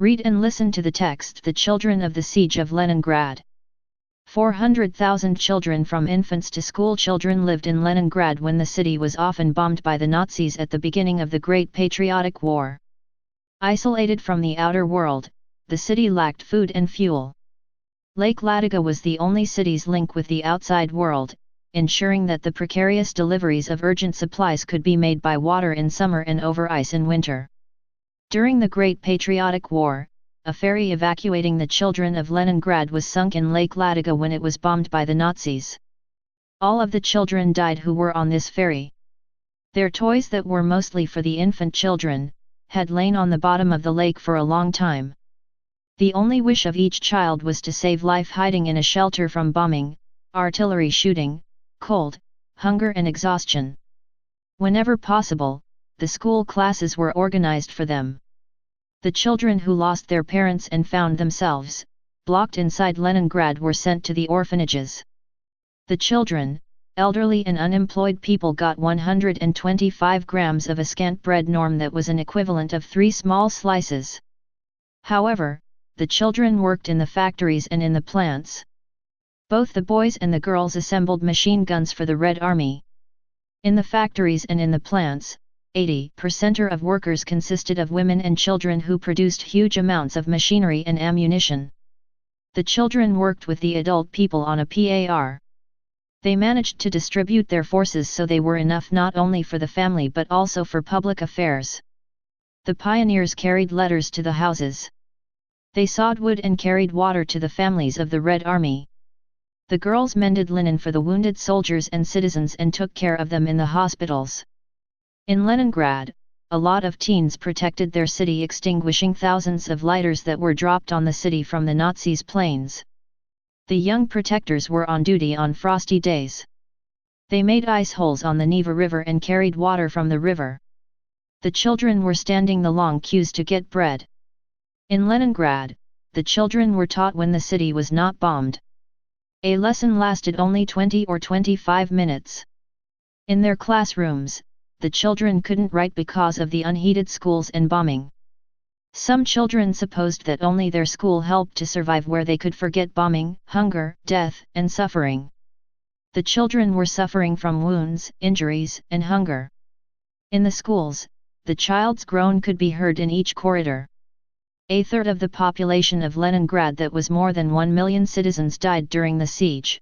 Read and listen to the text. The children of the siege of Leningrad. 400,000 children from infants to school children lived in Leningrad when the city was often bombed by the Nazis at the beginning of the Great Patriotic War. Isolated from the outer world, the city lacked food and fuel. Lake Ladoga was the only city's link with the outside world, ensuring that the precarious deliveries of urgent supplies could be made by water in summer and over ice in winter. During the Great Patriotic War, a ferry evacuating the children of Leningrad was sunk in Lake Ladoga when it was bombed by the Nazis. All of the children died who were on this ferry. Their toys that were mostly for the infant children, had lain on the bottom of the lake for a long time. The only wish of each child was to save life hiding in a shelter from bombing, artillery shooting, cold, hunger and exhaustion. Whenever possible, the school classes were organized for them. The children who lost their parents and found themselves blocked inside Leningrad were sent to the orphanages. The children, elderly and unemployed people got 125 grams of a scant bread norm that was an equivalent of 3 small slices. However, the children worked in the factories and in the plants. Both the boys and the girls assembled machine guns for the Red Army. In the factories and in the plants, 80% of workers consisted of women and children who produced huge amounts of machinery and ammunition. The children worked with the adult people on a PAR. They managed to distribute their forces so they were enough not only for the family but also for public affairs. The pioneers carried letters to the houses. They sawed wood and carried water to the families of the Red Army. The girls mended linen for the wounded soldiers and citizens and took care of them in the hospitals. In Leningrad, a lot of teens protected their city, extinguishing thousands of lighters that were dropped on the city from the Nazis' planes. The young protectors were on duty on frosty days. They made ice holes on the Neva River and carried water from the river. The children were standing the long queues to get bread. In Leningrad, the children were taught when the city was not bombed. A lesson lasted only 20 or 25 minutes. In their classrooms, the children couldn't write because of the unheated schools and bombing. Some children supposed that only their school helped to survive, where they could forget bombing, hunger, death, and suffering. The children were suffering from wounds, injuries, and hunger. In the schools, the child's groan could be heard in each corridor. A third of the population of Leningrad, that was more than 1 million citizens, died during the siege.